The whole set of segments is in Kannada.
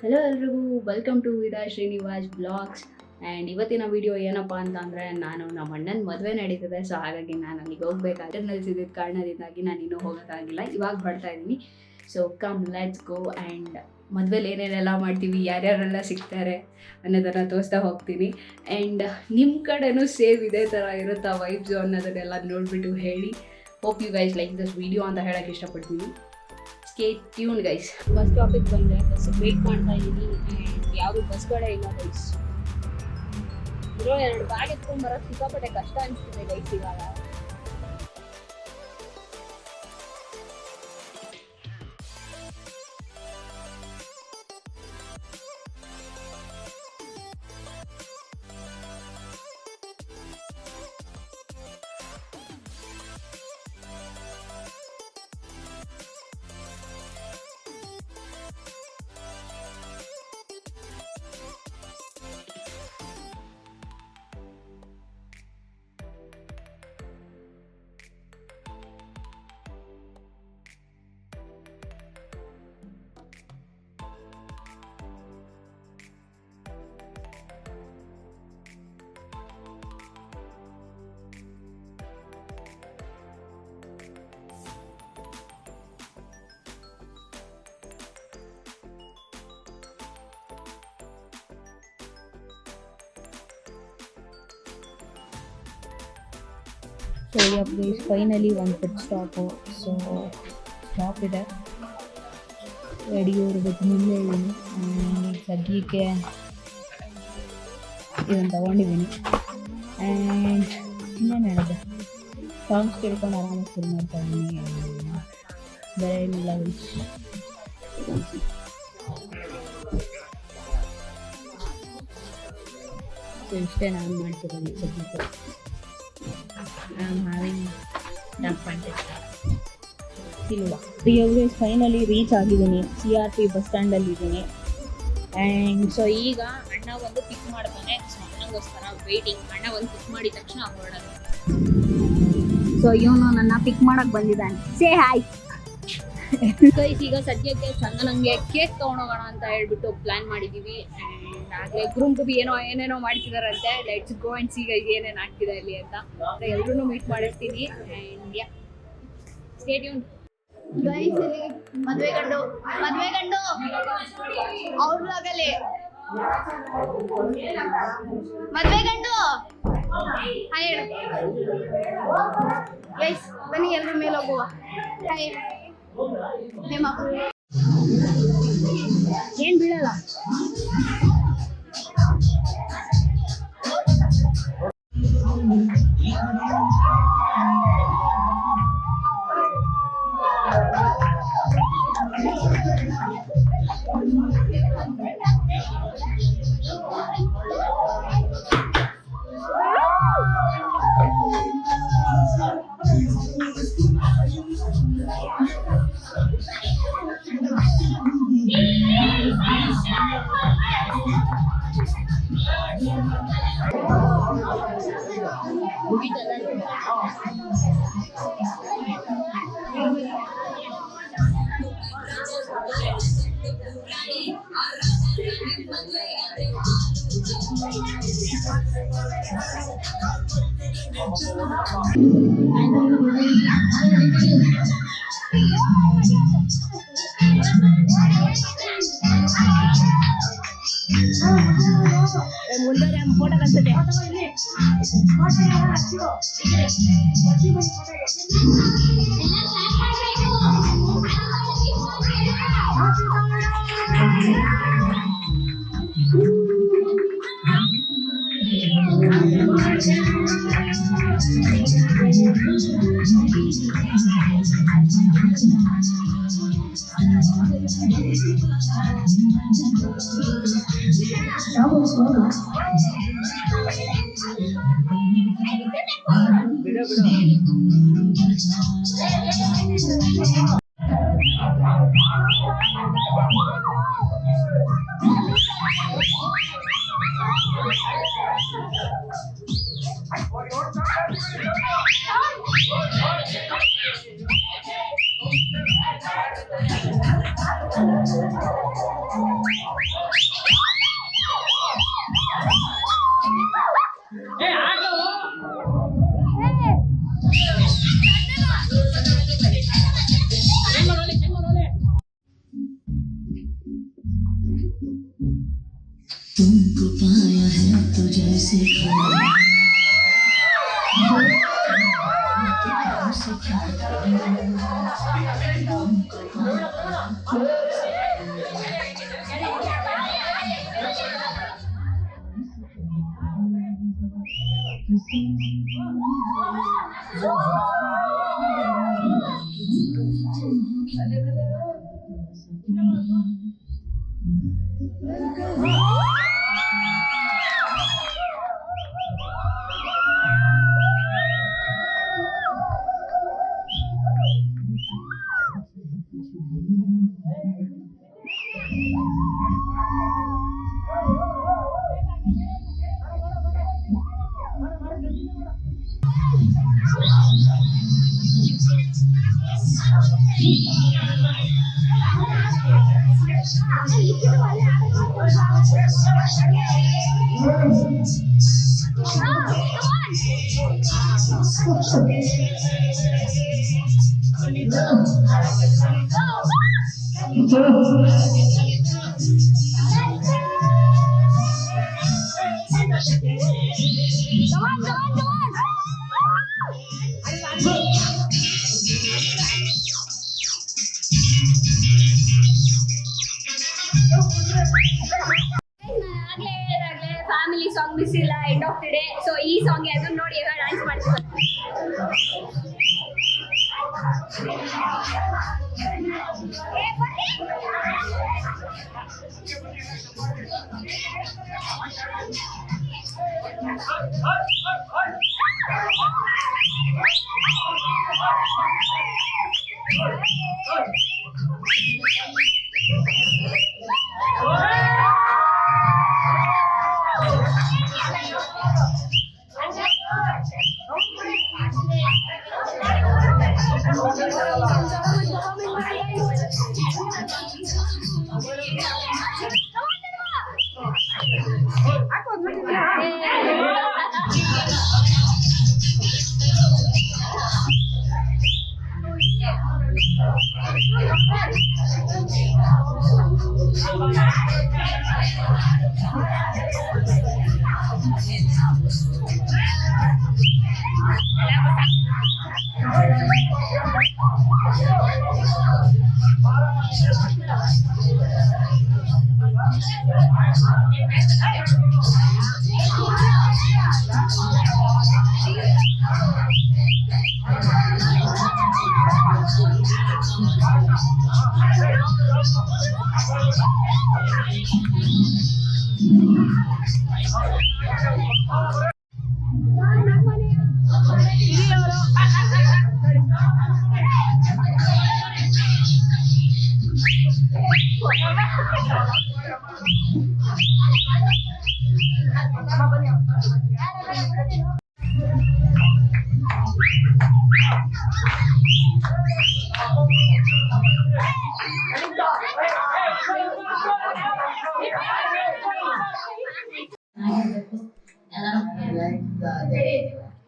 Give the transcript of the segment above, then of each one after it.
ಹಲೋ ಎಲ್ರಿಗೂ, welcome to Vidai Srinivas blogs. And ಇವತ್ತಿನ ವಿಡಿಯೋ ಏನಪ್ಪ ಅಂತಂದರೆ, ನಾನು ನಮ್ಮ ಅಣ್ಣನ ಮದುವೆ ನಡೀತಿದೆ. ಸೊ ಹಾಗಾಗಿ ನಾನು ಅಲ್ಲಿಗೆ ಹೋಗ್ಬೇಕಾದ್ರೆ ನಿಲ್ಸಿದ್ದ ಕಾರಣದಿಂದಾಗಿ ನಾನು ಇನ್ನೂ ಹೋಗೋಕ್ಕಾಗಿಲ್ಲ. ಇವಾಗ ಬರ್ತಾ ಇದ್ದೀನಿ. So come let's go. And ಮದುವೆಲಿ ಏನೇನೆಲ್ಲ ಮಾಡ್ತೀವಿ, ಯಾರ್ಯಾರೆಲ್ಲ ಸಿಗ್ತಾರೆ ಅನ್ನೋದನ್ನು ತೋರಿಸ್ತಾ ಹೋಗ್ತೀನಿ. ಆ್ಯಂಡ್ ನಿಮ್ಮ ಕಡೆನೂ ಸೇಮ್ ಇದೇ ಥರ ಇರುತ್ತಾ ವೈಬ್ಸು ಅನ್ನೋದನ್ನೆಲ್ಲ ನೋಡಿಬಿಟ್ಟು ಹೇಳಿ. Hope you guys like this video ಅಂತ ಹೇಳೋಕ್ಕೆ ಇಷ್ಟಪಡ್ತೀನಿ. Stay tune guys. ಬಸ್ ಸ್ಟಾಪಿಗೆ ಬಂದರೆ ಬಸ್ ವೇಟ್ ಮಾಡ್ತಾ ಇದ್ದೀನಿ. ಆ್ಯಂಡ್ ಯಾವುದು ಬಸ್ಗಳೇ ಇಲ್ಲ ಗೈಸ್. ಇರೋ 2 ಬ್ಯಾಗ್ ಎತ್ಕೊಂಡು ಬರೋದು ಸಿಕ್ಕಾಪಟ್ಟೆ ಕಷ್ಟ ಅನಿಸ್ತಿದೆ ಗೈಸ್ ಇವಾಗ. ಸೊ ಗೈಸ್ ಫೈನಲಿ ಒಂದು ಫುಡ್ ಸ್ಟಾಪು. ಸೊ ಸ್ಟಾಪ್ ಇದೆ, ಯಡಿಯೂರಿಗೆ ಮುಂದೆ ಇದ್ದೀನಿ. ಸದ್ಯಕ್ಕೆ ಇದನ್ನು ತೊಗೊಂಡಿದ್ದೀನಿ. ಆ್ಯಂಡ್ ಇನ್ನೇನು ಹೇಳಿದೆ, ಸಾಂಗ್ಸ್ ಕೇಳ್ಕೊಂಡು ಆರಾಮಾಗಿ ಫುಲ್ ಮಾಡ್ತಾ ಇದ್ದೀನಿ. ಬೇರೆ ಏನಿಲ್ಲ ಗೈಸ್. ಸೊ ಇಷ್ಟೇ ನಾನು ಮಾಡ್ತಿರೋದು ಸದ್ಯಕ್ಕೆ. ಫೈನಲಿ ರೀಚ್ ಆಗಿದ್ದೀನಿ. CRP ಬಸ್ ಸ್ಟ್ಯಾಂಡಲ್ಲಿ ಇದ್ದೀನಿ. ಆ್ಯಂಡ್ ಸೊ ಈಗ ಅಣ್ಣ ಒಂದು ಪಿಕ್ ಮಾಡ್ತಾನೆ. ಸೊ ಅಣ್ಣಗೋಸ್ಕರ ವೇಟಿಂಗ್. ಅಣ್ಣ ಒಂದು ಪಿಕ್ ಮಾಡಿದ ತಕ್ಷಣ ಹೊರಡೋದು. ಸೊ ಇವನು ನನ್ನ ಪಿಕ್ ಮಾಡಕ್ಕೆ ಬಂದಿದ್ದಾನೆ. Say hi guys. ಈಗ ಸದ್ಯಕ್ಕೆ ಚಂದನಂಗೆ ಕೇಕ್ ತೊಗೊಂಡೋಗೋಣ ಅಂತ ಹೇಳ್ಬಿಟ್ಟು ಪ್ಲ್ಯಾನ್ ಮಾಡಿದ್ದೀವಿ. ಆಗಲೇ ಗ್ರೂಮ್ ಟು ಬಿ ಏನೇನೋ ಮಾಡ್ತಿದಾರಂತೆ. Let's go and see guys ಏನೇನು ಆಗ್ತಿದೆ ಅಲ್ಲಿ ಅಂತ. ಎಲ್ಲರೂ ಮೀಟ್ ಮಾಡಿರ್ತೀನಿ. And yeah stay tune guys. ಮದುವೆ ಗಂಡು ಅವ್ರಾಗಲೇ ಮದುವೆ ಗಂಡು ಹಾಯ್ ಹೇಳು ಗೈಸ್. ಬನ್ನಿ ಎಲ್ಲರ ಮೇಲೆ ಹೋಗುವ. ಹಾಯ್ ಏನು ಬೀಳಲ್ಲ. ಮುಂದೆ ಫೋಟೋ ಕನ್ಸುತ್ತೆ. तुमको पाया है तो जैसे ಫ್ಯಾಮಿಲಿ ಸಾಂಗ್ ಮಿಸ್ ಇಲ್ಲ end of the day. So ಈ ಸಾಂಗ್ ಅದನ್ನ ನೋಡಿ ಈಗ ಡ್ಯಾನ್ಸ್ ಮಾಡ್ತೀವಿ.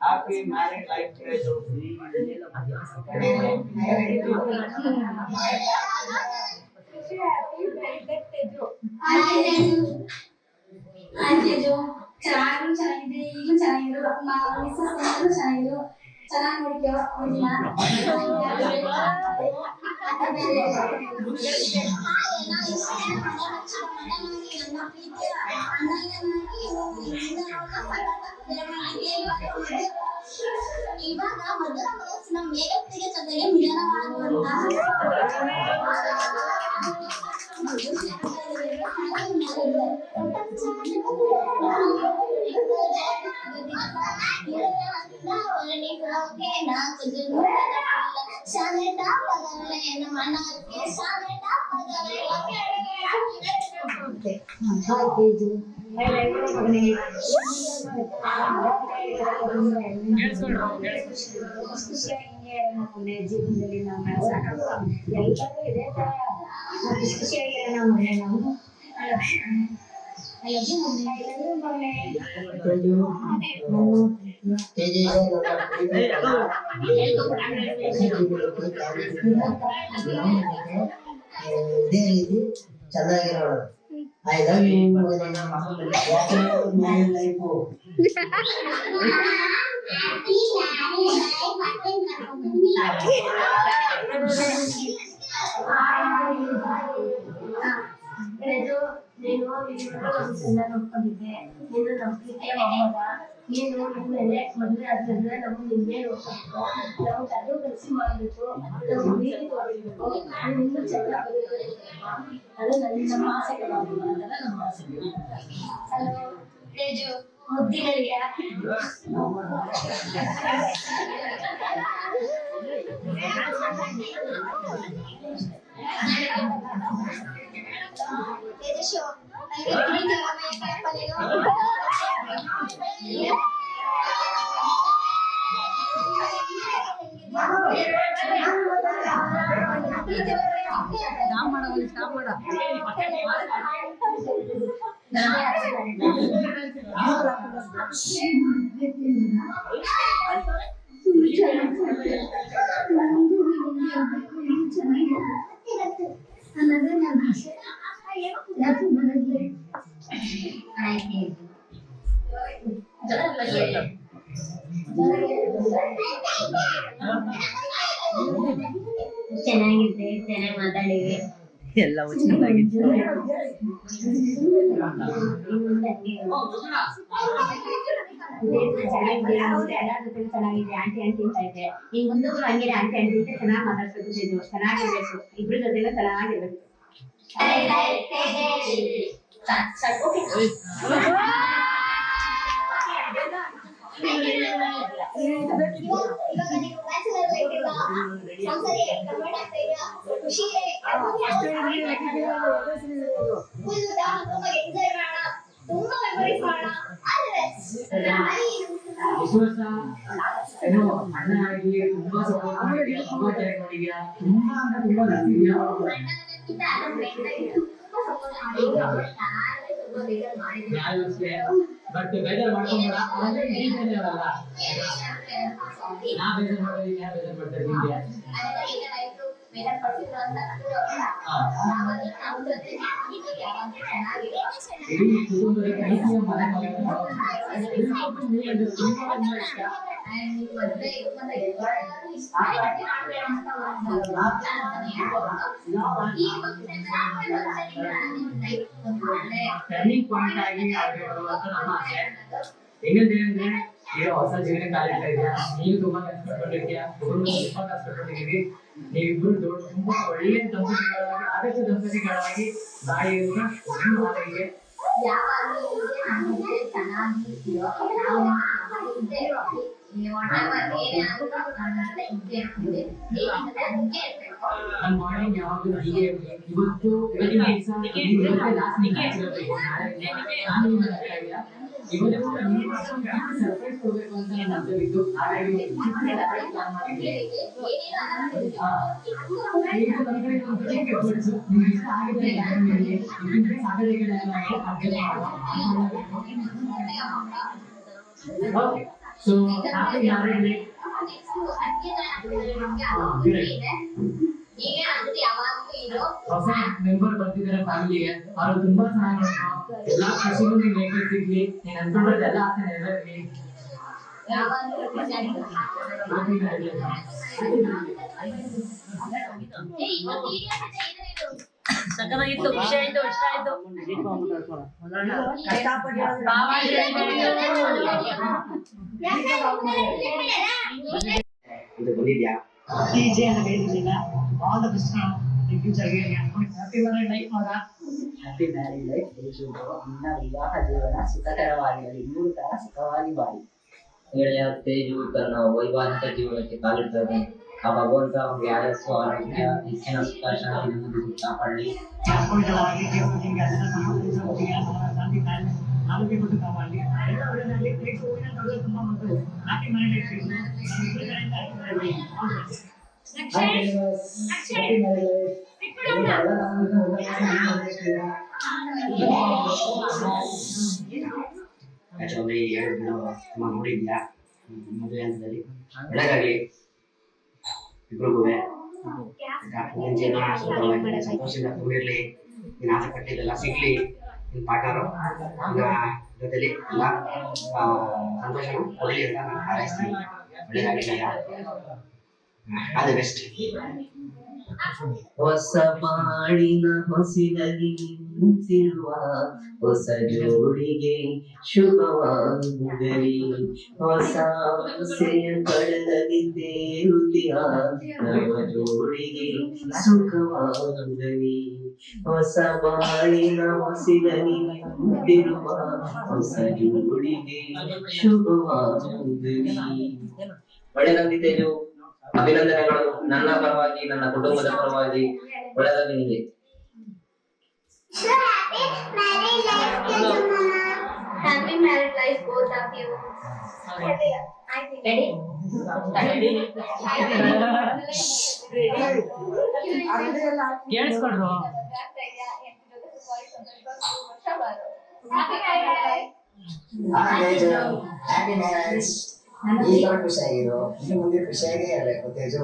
Happy married life to ಚೆನ್ನಾಗಿದೆ ಈಗಲೂ ಚೆನ್ನಾಗಿರು ಮಿಸ್ಸಸ್ ಚೆನ್ನಾಗಿರು ಚೆನ್ನಾಗಿ ಇವಾಗ ಮೊದಲ ವಯಸ್ಸಿನ ಮೇಗತ್ತಿಗೆ ಜೊತೆಗೆ ಮಿಲನವಾಗುವಂತಹ ಜೀವನದಲ್ಲಿ ನಾವು ಎಲ್ಲರೂ ಇದೇ ತರ ಖುಷಿಯಾಗಿರೋ ನಾವು ಇದೇ ರೀತಿ ಚೆನ್ನಾಗಿರೋಣ. I love you. What a married life. ಇದು ನೀನು ಎಲ್ಲ ನೋಡ್ಕೊಂಡಿದ್ದೆ ನೀನು ನಂಬಿಕೆ ಹೋಗೋದ ನೀನು ನಿಮ್ಮೇಲೆ ಮದುವೆ ಆದ್ರಿಂದ ನಮ್ಗೆ ನಿನ್ನೆ ನೋಡ್ಬೇಕು ನಾವು ಅದು ಕೆಲಸ ಮಾಡ್ಬೇಕು ನಾವು ನೀರು ತೋರಿಸ್ಬೇಕು ಇನ್ನೂ ಚೆನ್ನಾಗಿ ಅದು ನಮ್ಮ ಆಸೆ ನಮ್ಮ ಆಸೆ. ಹಲೋ ತೇಜು ಮುದ್ದಿನಲ್ಲಿಯ ತೇಜಸ್ಸು ನನಗೆ ತಿಳಿದಿಲ್ಲ ಮೇಕಪ್ ನೀನು ಅನ್ನೋದೇ ನನ್ನ ಆಸೆ. ಯಾಕೆ ಬರಲಿ ಚೆನ್ನಾಗಿದೆ, ಚೆನ್ನಾಗಿ ಮಾತಾಡಿವೆ ಎಲ್ಲ ಚೆನ್ನಾಗಿತ್ತು. ಚೆನ್ನಾಗಿದೆ ಆಂಟಿ ಆಂಟಿ ಅಂತ ಇದೆ. ಈಗ ಮುಂದೆ ಹಂಗೆ ಆಂಟಿ ಆಂಟಿ ಅಂತ ಚೆನ್ನಾಗಿ ಮಾತಾಡ್ಬೇಕು, ಚೆನ್ನಾಗಿರ್ಬೇಕು, ಇಬ್ರು ಜೊತೆಲ್ಲ ಚೆನ್ನಾಗಿರ್ಬೇಕು. ತುಂಬಾ ಮೆಮೊರೀಸ್ ಮಾಡೋಣ. ಏನು ಅಣ್ಣ ಆಗಿ ತುಂಬಾ ಸಪೋರ್ಟ್ ಮಾಡಿದ್ಯಾ, ತುಂಬಾ ಕೇರ್ ಮಾಡಿದ್ಯಾ, ತುಂಬಾ ಅಂದ್ರೆ ತುಂಬಾ ನಗ್ತಿದ್ಯಾ. ಬಟ್ ಬೇಜಾರು ಮಾಡ್ಕೊಂಬೇಡ, ಅದೇ ಈ ಬೇಜಾರಲ್ಲ. ನಾ ಬೇಜಾರು ಮಾಡೋದು ಯಾರು ಬೇಜಾರು ಮಾಡ್ತಾರೆ ನಿಮ್ಗೆ? ಇಡೀ ಕುಟುಂಬದ ಪ್ರೀತಿಯ ಮನೆ ಮಗನು ಇಷ್ಟ. ಟರ್ನಿಂಗ್ ಪಾಯಿಂಟ್ ಆಗಿ ಆಗಿರುವಂತ ನಮ್ಮ ಆಸೆ. ಇನ್ನೊಂದೇನಂದ್ರೆ ಈಗ ಹೊಸ ಜೀವನ ಕಾಲಿಡ್ತಾ ಇದೆಯಾ, ನೀವು ತುಂಬಾ ಕಷ್ಟಪಟ್ಟಿರ್ತೀಯ, ತುಂಬಾ ಕಷ್ಟಪಟ್ಟಿದ್ದೀವಿ. ನೀವಿಬ್ರು ತುಂಬಾ ಒಳ್ಳೆ ದಂಪತಿಗಳಾಗಿ, ಆದರ್ಶ ದಂಪತಿಗಳಾಗಿ ಬಾಯಿಯಿಂದ ಒಂದು ಮಾತಿಗೆ ನನ್ನ ಮಾರ್ನಿಂಗ್ ಯಾವಾಗಲೂ ಹೀಗೆ ಇರಲಿ. ಇವತ್ತಿನ ದಿವಸ ಸರ್ಪ್ರೈಸ್ ಕೊಡ್ಬೇಕು ಅಂತ ನನ್ನ ಅರ್ಥವಿತ್ತು. ಹಾಗಾಗಿ ಪ್ಲಾನ್ ಮಾಡಿದ್ದೆ. So happy married life. ಹೊಸ ಮೆಂಬರ್ ಬರ್ತಿದ್ದಾರೆ ಫ್ಯಾಮಿಲಿಗೆ, ಅವರು ತುಂಬಾ ಚೆನ್ನಾಗಿ ಎಲ್ಲಾ ಖುಷಿನೂ ನಿನ್ ಲೈಫ್ ಸಿಗ್ಲಿ, ನೀನ್ ಅನ್ಕೊಂಡಿರೋದು ಎಲ್ಲ ಆಸೆ ನೆರವೇರ್ಲಿ. ಸಕ್ಕತ್ತಾಗಿತ್ತು, ಖುಷಿ ಆಯ್ತು, ಇಷ್ಟ ಆಯ್ತು. ಬಂದಿದ್ಯಾ ಡಿಜೆ ಅಂತ ಹೇಳಿದ್ದಿಲ್ಲ. ಆಲ್ ದ ಬೆಸ್ಟ್ ಫ್ಯೂಚರ್ಗೆ. ಹ್ಯಾಪಿ ಮ್ಯಾರಿಡ್ ಲೈಫ್ ಮಗ. Happy married life. ನಿನ್ನ ವಿವಾಹ ಜೀವನ ಸುಖಕರವಾಗಿರಲಿ, ಮೂರು ತರ ಸುಖವಾಗಿ ಬಾಳಿ. ಗೆಳೆಯ ತೇಜು ತನ್ನ ವೈವಾಹಿಕ ಜೀವನಕ್ಕೆ ಕಾಲಿಡ್ತಾನೆ. ಆ ಭಗವಂತ ಅವನಿಗೆ ಆಯಸ್ಸು, ಆರೋಗ್ಯ, ಹೆಚ್ಚಿನ ಸುಖ, ಶಾಂತಿ ನೆಮ್ಮದಿ ಕಾಪಾಡಲಿ. ಆರೋಗ್ಯವಾಗಿ ದೇವರಿಗೆ ಅದನ್ನ ಸಮರ್ಪಿಸುವುದಿಲ್ಲ, ಶಾಂತಿ ಆರೋಗ್ಯ ಕೊಟ್ಟು ಕಾಪಾಡಲಿ. ಎಲ್ಲ ಒಳ್ಳೆಯದಾಗಲಿ. ತುಂಬಾ ಮತ್ತು ಹ್ಯಾಪಿ ಮ್ಯಾರಿಡ್ ಲೈಫ್. ನಮ್ಮಿಬ್ಬರ ಕಡೆಯಿಂದ ಆಕ್ಚುಲಿ ಎರಡು ದಿನ ತುಂಬ ನೋಡಿದ್ಯಾ ಮದುವೆ ಹಂತದಲ್ಲಿ. ಒಳ್ಳೆದಾಗಲಿ ಇಬ್ರಿಗೂ. ಜೀವನ ಸಂತೋಷದಿಂದ ತುಂಬಿರ್ಲಿ, ನೀನು ಆಸೆ ಪಟ್ಟಿದ್ದೆಲ್ಲ ಸಿಗ್ಲಿ. ನಿಮ್ಮ ಪಾರ್ಟ್ನರು ಜೊತೆಲಿ ಎಲ್ಲ ಸಂತೋಷನ ಕೊಡಲಿ ಅಂತ ನಾನು ಹಾರೈಸ್ತೀನಿ. ಒಳ್ಳೆಯದಾಗಲಿ. All the best. ಹೊಸ ಬಾಳಿನ ಹೊಸಿಲಲ್ಲಿ ನಿಂತಿರುವ ಹೊಸ ಜೋಡಿಗೆ ಶುಭವಾಗಲಿ. ಹೊಸ ಆಸೆಯ ಕಡಲಲ್ಲಿ ತೇಲುತ್ತಿಯ ನವ ಜೋಡಿಗೆ ಸುಖವಾಗಲಿ. ಹೊಸ ಬಾಳಿನ ಹೊಸಿಲಲ್ಲಿ ನಿಂತಿರುವ ಹೊಸ ಜೋಡಿಗೆ ಶುಭವಾಗಲಿ. ಒಳ್ಳೆಯದಾಗಲಿ ತೇಜು. ಅಭಿನಂದನೆಗಳು ನನ್ನ ಪರವಾಗಿ, ನನ್ನ ಕುಟುಂಬದ ಪರವಾಗಿ. ಒಳ್ಳೆಯದಾಗಲಿ ನಿಮಗೆ. Happy married life, both of you. Ready? ಕೇಳಿಸ್ಕೊಂಡ್ರು. Happy marriage. ಈಗ ಖುಷಿಯಾಗಿರು, ಇನ್ನು ಮುಂದೆ ಖುಷಿಯಾಗೇ ಇರಬೇಕು ತೇಜು.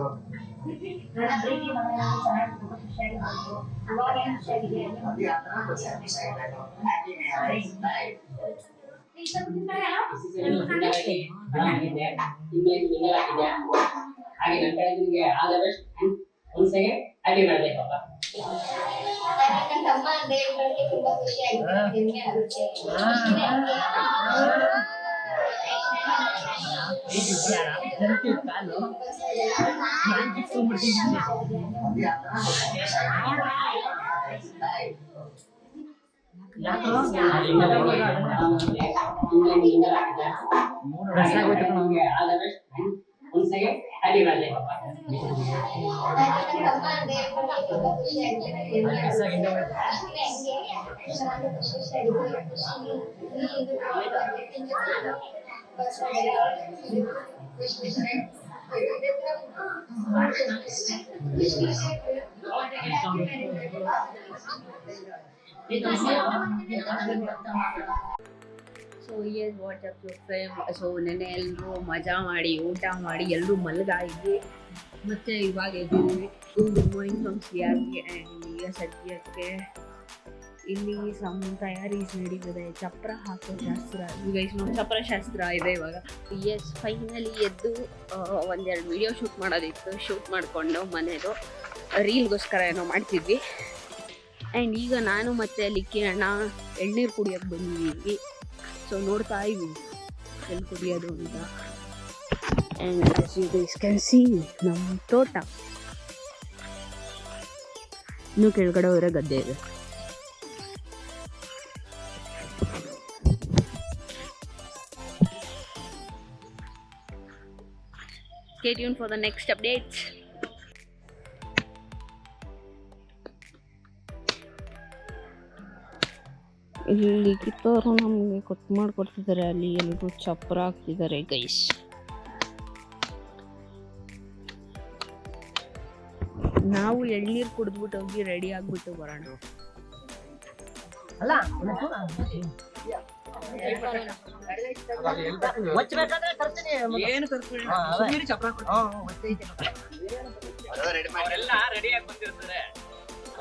ನನ್ನ ಪ್ರೀತಿ ಮನೆಯಲ್ಲಿ ಚೆನ್ನಾಗಿ ತುಂಬಾ ಖುಷಿಯಾಗಿರ್ಬೇಕು. ಅವಾಗ ಏನು ಖುಷಿಯಾಗಿದೆ ಖುಷಿಯಾಗಿರ್ಬೇಕು. Happy marriage life. ಹಾಗೆ ನನ್ನ ಕಡೆ ನಿಮಗೆ ಆಲ್ ದ ಬೆಸ್ಟ್. ಒಂದು ಸೆಕೆಂಡ್ ಹ್ಯಾಪಿ ಬರ್ತ್ಡೇ ಪಾಪ. ನನ್ನ ತಮ್ಮ ಅಂದ್ರೆ ಇಬ್ಬರಿಗೆ ತುಂಬಾ ಖುಷಿ ಆಗಿದೆ. ನಿಮಗೆ ಆಗುತ್ತೆ. ಒಂದು ಸೆಕೆಂಡ್ ಹ್ಯಾಪಿ ಬರ್ತ್ಡೇ ಪಾಪ. So yes what's up frame. So ನೆನ್ನೆ ಎಲ್ಲರೂ ಮಜಾ ಮಾಡಿ ಊಟ ಮಾಡಿ ಎಲ್ಲರೂ ಮಲಗಾಯಿದ್ವಿ. ಮತ್ತು ಇವಾಗ ಎದ್ದಿದ್ದೀವಿ. Going from CRP. ಆ್ಯಂಡ್ ಈಗ ಸದ್ಯಕ್ಕೆ ಇಲ್ಲಿ ತಯಾರಿ ನಡೀತದೆ. ಚಪ್ರ ಹಾಕೋ ಶಾಸ್ತ್ರ. ಈಗ ಇಷ್ಟು ಚಪ್ರ ಶಾಸ್ತ್ರ ಇದೆ ಇವಾಗ. ಎಸ್ ಫೈನಲಿ ಎದ್ದು ಒಂದೆರಡು ವಿಡಿಯೋ ಶೂಟ್ ಮಾಡೋದಿತ್ತು. ಶೂಟ್ ಮಾಡಿಕೊಂಡು ಮನೆಯದು ರೀಲ್ಗೋಸ್ಕರ ಏನೋ ಮಾಡ್ತಿದ್ವಿ. ಆ್ಯಂಡ್ ಈಗ ನಾನು ಮತ್ತು ಲಿಕ್ಕಿ ಅಣ್ಣ ಎಳ್ನೀರು ಕುಡಿಯೋಕ್ಕೆ ಬಂದಿದ್ದೀವಿ. ಸೊ ನೋಡ್ತಾ ಇದ್ದೀವಿ ಎಲ್ಲಿ ಕುಡಿಯೋದು ಅಂತ. And as you guys can see ನಮ್ಮ ತೋಟ. ಇನ್ನೂ ಕೆಳಗಡೆ ಹೋದರೆ ಗದ್ದೆ ಇದೆ. Stay tuned for the next updates. ಇಲ್ಲಿ ಕಿತ್ತೋರು ನಮಗೆ ಕೊಟ್ಟು ಮಾಡಿಕೊಡ್ತಿದ್ದಾರೆ. ಅಲ್ಲಿ ಎಲ್ಲರೂ ಚಪ್ರ ಹಾಕ್ತಿದ್ದಾರೆ ಗೈಸ್. ನಾವು ಎಳ್ನೀರು ಕುಡಿದ್ಬಿಟ್ಟು ಹೋಗಿ ರೆಡಿ ಆಗ್ಬಿಟ್ಟು ಬರೋಣ. ಅಲ್ಲ ಏನು ಚಪ್ರ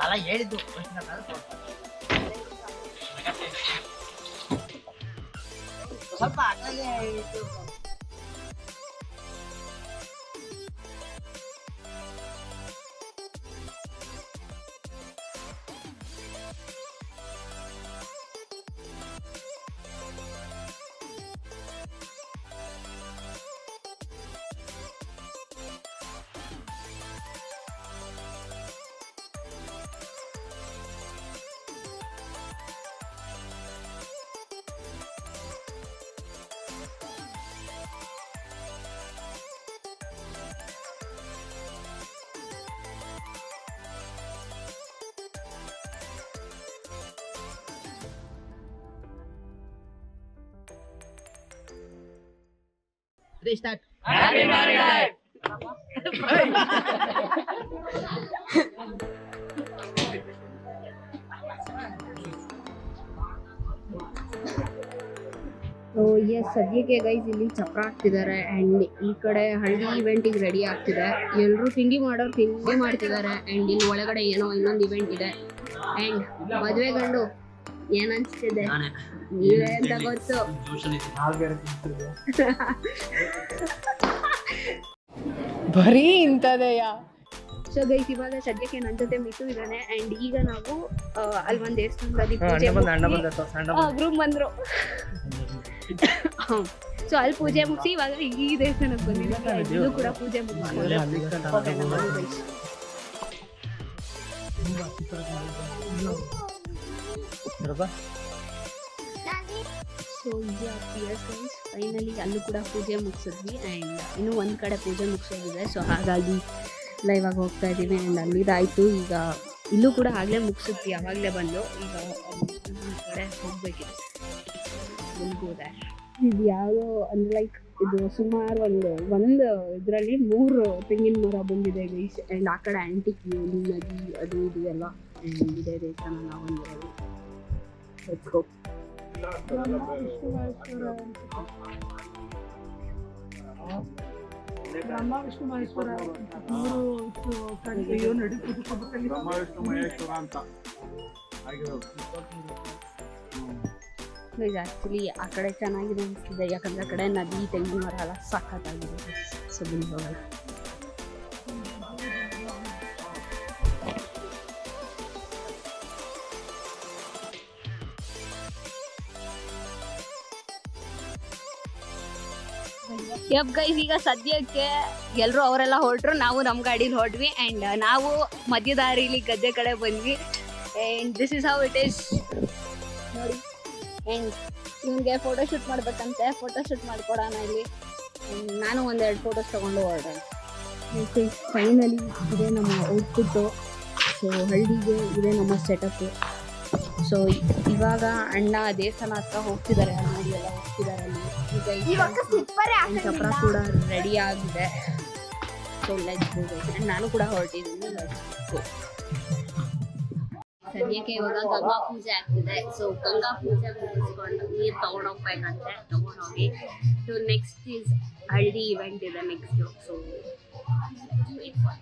ಅಲ್ಲ ಹೇಳಿದ್ದು ಸ್ವಲ್ಪ Restart. Happy married life. So yes ಸದ್ಯಕ್ಕೆ ಗೈಸ್ ಇಲ್ಲಿ ಚಪ್ರ ಹಾಕ್ತಿದ್ದಾರೆ. ಆ್ಯಂಡ್ ಈ ಕಡೆ ಹಳ್ಳಿ ಇವೆಂಟಿಗೆ ರೆಡಿ ಆಗ್ತಿದೆ. ಎಲ್ಲರೂ ತಿಂಡಿ ಮಾಡೋರು ತಿಂಡಿ ಮಾಡ್ತಿದ್ದಾರೆ. ಆ್ಯಂಡ್ ಇಲ್ಲಿ ಒಳಗಡೆ ಏನೋ ಇನ್ನೊಂದು ಇವೆಂಟ್ ಇದೆ. ಆ್ಯಂಡ್ ಮದುವೆ ಗಂಡು ಏನ್ ಅನ್ಸ್ತಿದೆ? ನೀವೇ ಅಂತ ಗೊತ್ತು. ಬರೀ ಇಂಥದೆಯಾ? ಸೊ ಗೈಸ್, ಇವಾಗ ಸದ್ಯಕ್ಕೆ ನನ್ನ ಜೊತೆ ಮಿತು ಇದ್ದಾನೆ. ಅಂಡ್ ಈಗ ನಾವು ಅಲ್ಲಿ ಒಂದ್ ದೇವಸ್ಥಾನದಲ್ಲಿ ಪೂಜೆ ಗ್ರೂಪ್ ಬಂದ್ರು. ಸೊ ಅಲ್ಲಿ ಪೂಜೆ ಮುಗಿಸಿ ಇವಾಗ ಈ ದೇವಸ್ಥಾನಕ್ಕೆ ಬಂದಿದ್ದೀವಿ. ಇಲ್ಲೂ ಕೂಡ ಪೂಜೆ ಸೊ ಫೈನಲಿ ಅಲ್ಲೂ ಕೂಡ ಪೂಜೆ ಮುಗಿಸಿದ್ವಿ. ಆ್ಯಂಡ್ ಇನ್ನೂ ಒಂದು ಕಡೆ ಪೂಜೆ ಮುಗಿಸೋದಿದೆ. ಸೊ ಹಾಗಾಗಿ ಇವಾಗ ಹೋಗ್ತಾ ಇದ್ದೀವಿ. ಆ್ಯಂಡ್ ಅಲ್ಲಿದಾಯಿತು. ಈಗ ಇಲ್ಲೂ ಕೂಡ ಆಗಲೇ ಮುಗಿಸಿದ್ವಿ, ಆವಾಗಲೇ ಬಂದು. ಈಗ ಒಂದು ಕಡೆ ಹೋಗ್ಬೇಕಿದೆ. ಹೋದೆ ಇದು ಯಾವುದೋ ಅಂದರೆ ಲೈಕ್ ಇದು ಸುಮಾರು ಒಂದು ಇದರಲ್ಲಿ 3 ತೆಂಗಿನ ಮರ ಬಂದಿದೆ ಗೈಸ್. ಆ್ಯಂಡ್ ಆ ಕಡೆ ಆಂಟಿಕ್ ನದಿ ಅದು ಇದು ಎಲ್ಲ ಇದೆ ದೇವಸ್ಥಾನ. ನಾವು ಬಂದಿರೋದು ಬ್ರಹ್ಮ ವಿಷ್ಣು ಮಹೇಶ್ವರ 3 ಬ್ರಹ್ಮ ವಿಷ್ಣು ಮಹೇಶ್ವರ ಅಂತ ಆ್ಯಕ್ಚುಲಿ ಆ ಕಡೆ ಚೆನ್ನಾಗಿದೆ ಅನಿಸ್ತಿದೆ. ಯಾಕಂದರೆ ಆ ಕಡೆ ನದಿ ತೆಂಗಿನ ಮರ ಎಲ್ಲ ಸಖತ್ತಾಗಿದೆ. ಸೊ ಬನ್ನಿ ಹೋಗೋಣ. ಯಪ್ ಗೈಸ್, ಈಗ ಸದ್ಯಕ್ಕೆ ಎಲ್ಲರೂ ಅವರೆಲ್ಲ ಹೊರಟ್ರು, ನಾವು ನಮ್ಮ ಗಾಡೀಲಿ ಹೊರಟ್ವಿ. ಆ್ಯಂಡ್ ನಾವು ಮಧ್ಯ ದಾರಿಲಿ ಗದ್ದೆ ಕಡೆ ಬಂದ್ವಿ. And this is how it is ನೋಡಿ. ಆ್ಯಂಡ್ ಇವನಿಗೆ ಫೋಟೋಶೂಟ್ ಮಾಡ್ಬೇಕಂತೆ, ಫೋಟೋಶೂಟ್ ಮಾಡ್ಕೊಡೋಣ ಇಲ್ಲಿ. ನಾನು 1-2 ಫೋಟೋಸ್ ತೊಗೊಂಡು ಹೊರಡೋಣ. ಫೈನಲಿ ಇದೇ ನಮ್ಮ ಔಟ್ಪುಟ್ಟು. ಸೊ ಹಳ್ಳಿಗೆ ಇದೇ ನಮ್ಮ ಸೆಟಪ್ಪು. ಸೊ ಇವಾಗ ಅಣ್ಣ ದೇವಸ್ಥಾನ ಹತ್ರ ಹೋಗ್ತಿದ್ದಾರೆ, ನೋಡಿ ಎಲ್ಲ ಹೋಗ್ತಿದ್ದಾರೆ ಅಲ್ಲಿ. ಈಗ ಚಪ್ರ ಕೂಡ ರೆಡಿ ಆಗಿದೆ. So let's go guys. And ನಾನು ಕೂಡ ಹೊರಟಿದ್ದೀನಿ. ಸದ್ಯಕ್ಕೆ ಇವಾಗ ಗಂಗಾ ಪೂಜೆ ಆಗ್ತಿದೆ. ಸೊ ಗಂಗಾ ಪೂಜೆ ಮುಗಿಸ್ಕೊಂಡು ನೀರು ತೊಗೊಂಡೋಗ್ಬೇಕಂತೆ. ತೊಗೊಂಡೋಗಿ ಸೊ ನೆಕ್ಸ್ಟ್ ಈಸ್ ಹಳ್ಳಿ ಇವೆಂಟ್ ಇದೆ ನೆಕ್ಸ್ಟು. So wait for.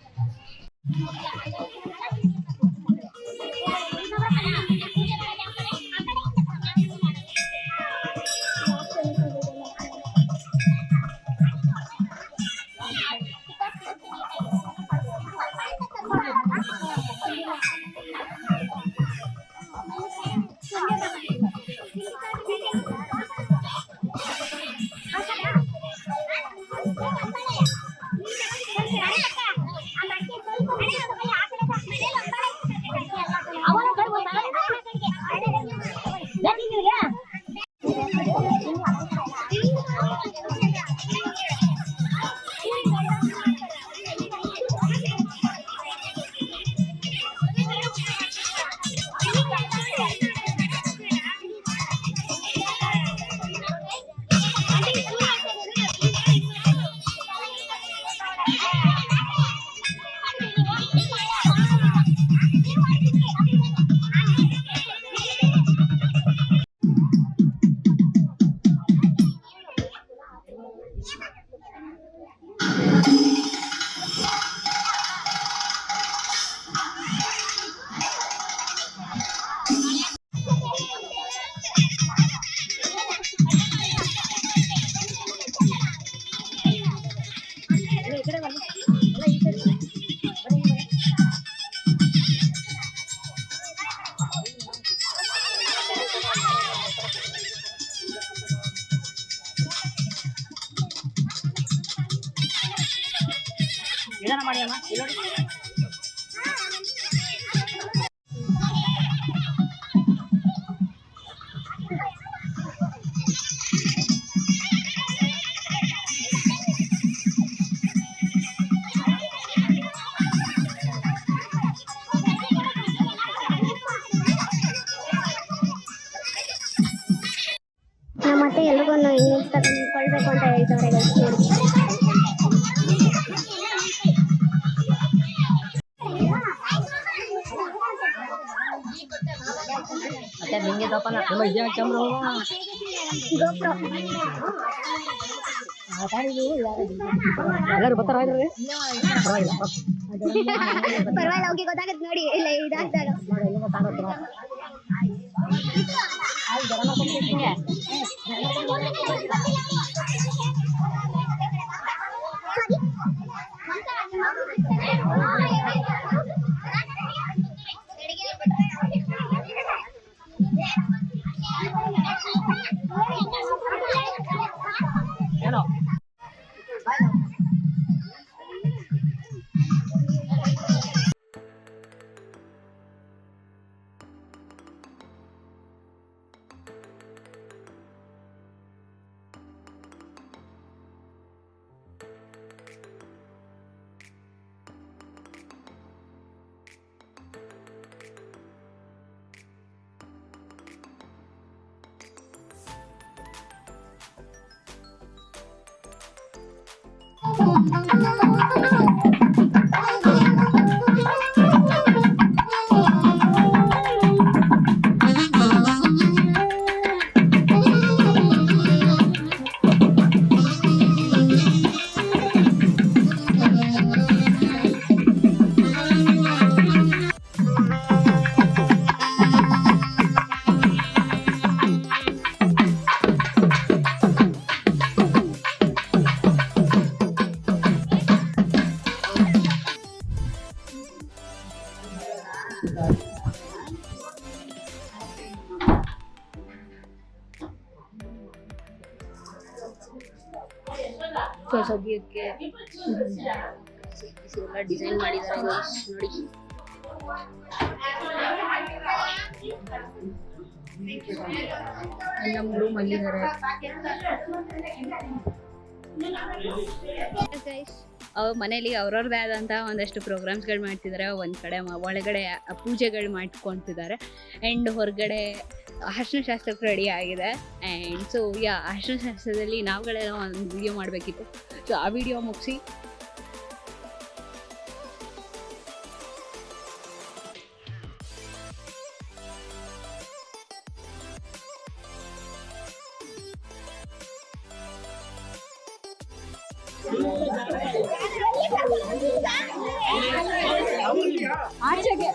ಮತ್ತೆ ಎಲ್ರಿಗೂ ಇಂಗ್ಲಿಷ್ ತಗೊಂಡ್ಕೊಳ್ಬೇಕು ಅಂತ ಹೇಳ್ತಾರೆ. ಎಲ್ಲರೂ ಬರ್ತಾರ ಪರವಾಗಿಲ್ಲ, ಹೋಗಿ ಗೊತ್ತಾಗತ್ತೆ ನೋಡಿ. ಇಲ್ಲ ಇದಾಗ್ತಾರ ಸೊ ಸದ್ಯಕ್ಕೆ ಎಲ್ಲ ಡಿಸೈನ್ ಮಾಡಿದ್ದಾರೆ ನೋಡಿ. ಎಲ್ಲ ರೂಮ್ ಅಲ್ಲಿದ್ದಾರೆ. ಮನೇಲಿ ಅವ್ರವ್ರದ್ದೇ ಆದಂತಹ ಒಂದಷ್ಟು ಪ್ರೋಗ್ರಾಮ್ಸ್ಗಳು ಮಾಡ್ತಿದ್ದಾರೆ. ಒಂದು ಕಡೆ ಒಳಗಡೆ ಪೂಜೆಗಳು ಮಾಡ್ಕೊತಿದ್ದಾರೆ ಆ್ಯಂಡ್ ಹೊರಗಡೆ ಅರ್ಶಿನ ಶಾಸ್ತ್ರಕ್ಕೆ ರೆಡಿ ಆಗಿದೆ. ಆ್ಯಂಡ್ ಸೊ ಅರ್ಶಿನ ಶಾಸ್ತ್ರದಲ್ಲಿ ನಾವುಗಳೆಲ್ಲ ಒಂದು ವಿಡಿಯೋ ಮಾಡಬೇಕಿತ್ತು. ಸೊ ಆ ವಿಡಿಯೋ ಮುಗಿಸಿ ಆಚೆಗೆ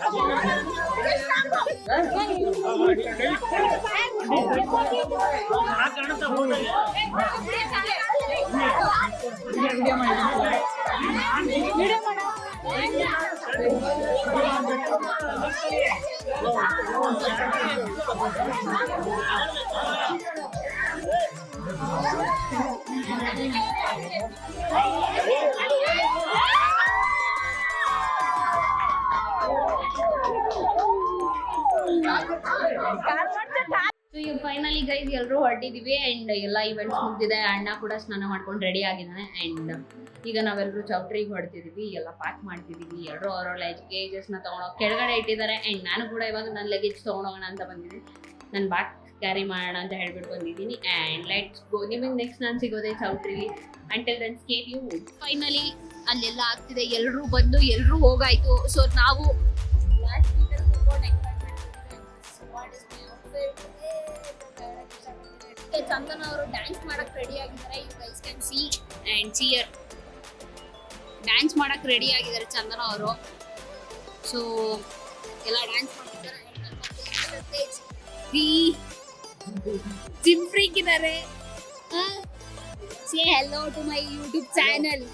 ಫೈನಲಿ ಗೈಸ್ ಎಲ್ಲರೂ ಹೊರಟಿದ್ದೀವಿ ಆ್ಯಂಡ್ ಎಲ್ಲ ಇವೆಂಟ್ಸ್ ಮುಗ್ದಿದೆ. ಅಣ್ಣ ಕೂಡ ಸ್ನಾನ ಮಾಡ್ಕೊಂಡು ರೆಡಿ ಆಗಿದ್ದಾನೆ. ಆ್ಯಂಡ್ ಈಗ ನಾವೆಲ್ಲರೂ ಚೌಟ್ರಿಗೆ ಹೊಡ್ತಿದ್ದೀವಿ, ಎಲ್ಲ ಪ್ಯಾಕ್ ಮಾಡ್ತಿದ್ದೀವಿ. ಎಲ್ಲರೂ ಅವರ ಲಗೇಜಸ್ನ ತೊಗೊಂಡೋಗಿ ಕೆಳಗಡೆ ಇಟ್ಟಿದ್ದಾರೆ. ಆ್ಯಂಡ್ ನಾನು ಕೂಡ ಇವಾಗ ನನ್ನ ಲಗೇಜ್ ತೊಗೊಂಡೋಗೋಣ ಅಂತ ಬಂದಿದ್ದೀನಿ. ನನ್ನ ಬ್ಯಾಗ್ ಕ್ಯಾರಿ ಮಾಡೋಣ ಅಂತ ಹೇಳ್ಬಿಟ್ಟು ಬಂದಿದ್ದೀನಿ. And let's go. ನಿಮಗೆ ನೆಕ್ಸ್ಟ್ ನಾನು ಸಿಗೋದೆ ಚೌಟ್ರಿಗೆ. Until then stay tuned. Finally ಅಲ್ಲೆಲ್ಲ ಆಗ್ತಿದೆ, ಎಲ್ಲರೂ ಬಂದು ಎಲ್ಲರೂ ಹೋಗಾಯ್ತು. ಸೊ ನಾವು ಲಾಸ್ಟ್ ವೀಕಲ್ಲಿ ಚಂದನ ಅವರು ಡ್ಯಾನ್ಸ್ ಮಾಡಕ್ ರೆಡಿ ಆಗಿದ್ದಾರೆ. You guys can see and ಸಿಯರ್ ಡ್ಯಾನ್ಸ್ ಮಾಡಕ್ ರೆಡಿ ಆಗಿದ್ದಾರೆ ಚಂದನ ಅವರು. ಸೊ ಎಲ್ಲ ಡ್ಯಾನ್ಸ್ ಮಾಡ್ತಿದ್ದಾರೆ. ಜಿಮ್ ಫ್ರೀಕ್ ಇದ್ದಾರೆ. Say hello to my YouTube channel.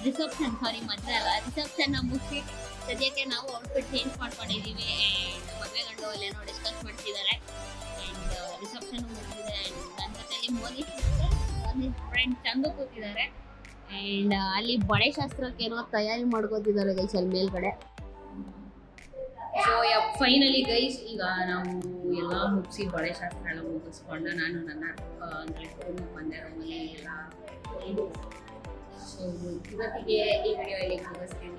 Reception ಮದುವೆ ಅಲ್ಲ, ರಿಸೆಪ್ಷನ್ ಮುಗಿಸಿ ಸದ್ಯಕ್ಕೆ ನಾವು ಔಟ್ಫಿಟ್ ಚೇಂಜ್ ಮಾಡ್ಕೊಂಡಿದ್ದೀವಿ. ಆ್ಯಂಡ್ ಮದುವೆ ಗಂಡು ಅಲ್ಲೇನೋ ಡಿಸ್ಕಸ್ ಮಾಡ್ತಿದ್ದಾರೆ. ಆ್ಯಂಡ್ ರಿಸೆಪ್ಷನ್ ಮುಗಿದಿದೆ. ಆ್ಯಂಡ್ ನನ್ನ ಜೊತೆಲಿ ಮೋನಿ ಫ್ರೆಂಡ್ ಚಂದು ಕೂತಿದ್ದಾರೆ. ಆ್ಯಂಡ್ ಅಲ್ಲಿ ಬಳೆ ಶಾಸ್ತ್ರಕ್ಕೆ ಏನೋ ತಯಾರಿ ಮಾಡ್ಕೋತಿದ್ದಾರೆ ಗೈಸ್ ಅಲ್ಲಿ ಮೇಲ್ಗಡೆ. ಸೊ ಫೈನಲಿ ಗೈಸ್ ಈಗ ನಾವು ಎಲ್ಲ ಮುಗಿಸಿ ಬಳೆ ಶಾಸ್ತ್ರ ಎಲ್ಲ ಮುಗಿಸ್ಕೊಂಡು ನಾನು ನನ್ನ ಅಂದರೆ ಬಂದೆ ರೂಮಲ್ಲಿ ಎಲ್ಲ. ಸೊ ಇವತ್ತಿಗೆ ಈ ವಿಡಿಯೋ ಇಲ್ಲಿ ಮುಗಿಸ್ತೀನಿ.